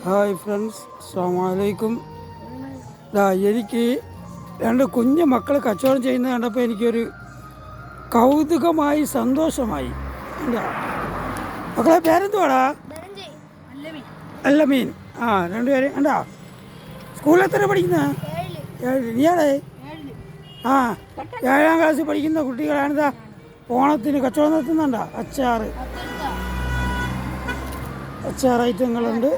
Hi friends, അസ്സലാമു അലൈക്കും. എനിക്ക് രണ്ട് കുഞ്ഞു മക്കൾ കച്ചവടം ചെയ്യുന്നത് കണ്ടപ്പോൾ എനിക്കൊരു കൗതുകമായി സന്തോഷമായി. എന്താ മക്കളെ പേരെന്തുവാടാ? അല്ല മീൻ. രണ്ടുപേരും എന്താ സ്കൂളിൽ എത്ര പഠിക്കുന്ന? 7. നീയാടേ? 7ാം ക്ലാസ്സിൽ പഠിക്കുന്ന കുട്ടികളാണിതാ ഓണത്തിന് കച്ചവടം നടത്തുന്നുണ്ടോ? അച്ചാർ ഐറ്റങ്ങളുണ്ട്,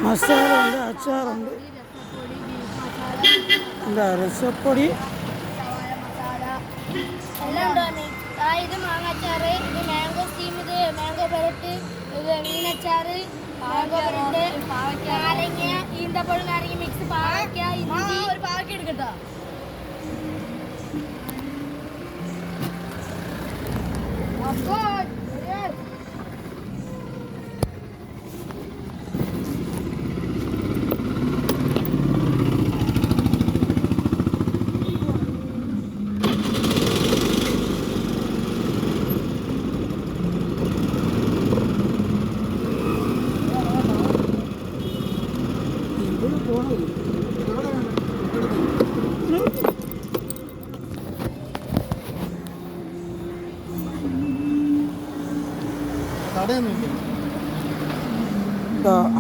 മസാല ഉണ്ട്, അച്ചാറുണ്ട്, എന്താ രസപ്പൊടി, ഇത് മാങ്ങാച്ചാറ്, ഇത് മാംഗോ സ്റ്റീം, ഇത് മാംഗോ പെരട്ട്, ഇത് മീനച്ചാറ്, മാംഗോ പെരട്ട്, നാരങ്ങ, ഈന്തപ്പഴം, നാരങ്ങ മിക്സ്, പാവയ്ക്ക, ഇഞ്ചി, ഒരു പാവയ്ക്ക എടുക്കട്ടോ.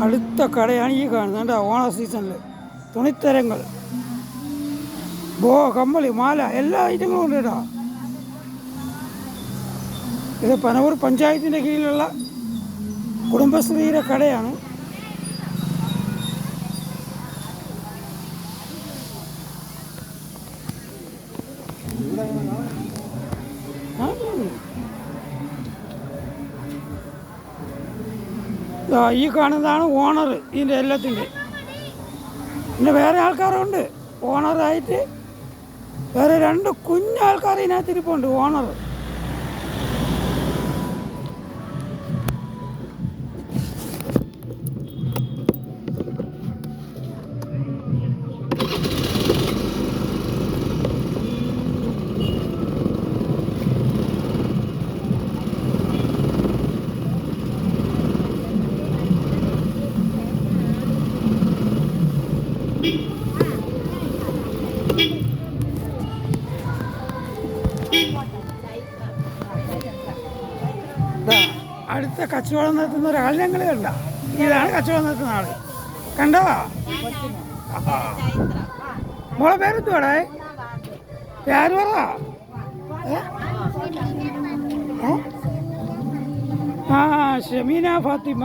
അടുത്ത കടയാണ് ഈ കാണുന്നത്. ഓണ സീസണിൽ തുണിത്തരങ്ങൾ, കമ്മല്, മാല, എല്ലാ ഐറ്റങ്ങളും ഉണ്ട് കേട്ടോ. ഇത് പനവൂർ പഞ്ചായത്തിൻ്റെ കീഴിലുള്ള കുടുംബശ്രീയുടെ കടയാണ്. ഈ കാണുന്നതാണ് ഓണർ ഇതിൻ്റെ എല്ലാത്തിൻ്റെ. പിന്നെ വേറെ ആൾക്കാരുണ്ട് ഓണറായിട്ട്. വേറെ 2 കുഞ്ഞാൾക്കാർ ഇതിനകത്ത് ഇരിപ്പുണ്ട്. ഓണർ അടുത്ത കച്ചവടം നടത്തുന്ന ഒരാൾ ഞങ്ങൾ കണ്ട. ഇതാണ് കച്ചവടം നടത്തുന്ന ആള്. കണ്ടോ? മോളെ പേരെന്തുവാടേ? പേര് പറ. ഷമീന ഫാത്തിമ.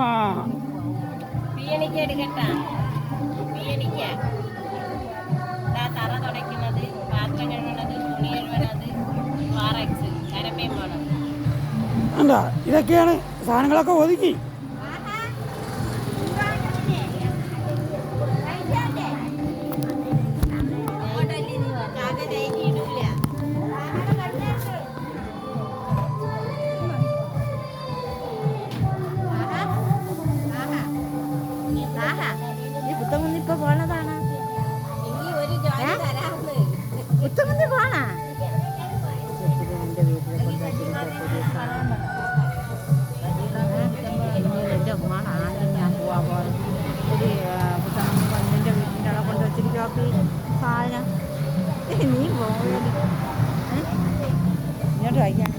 എന്താ ഇതൊക്കെയാണ് സാധനങ്ങളൊക്കെ ഒതുക്കി. ഇപ്പൊ പോണതാണ് ഉത്തമുന്നി പോണ എൻ്റെ ഉമ്മാണ് ആദ്യം ഞാൻ പോവാൻ പോകുന്നത്. ഒരു പെണ്ണിൻ്റെ വീട്ടിൻ്റെ അവിടെ കൊണ്ട് വെച്ചിരിക്കും സാധനം. നീ പോകുന്നത് ഇങ്ങോട്ട് വായിക്കാൻ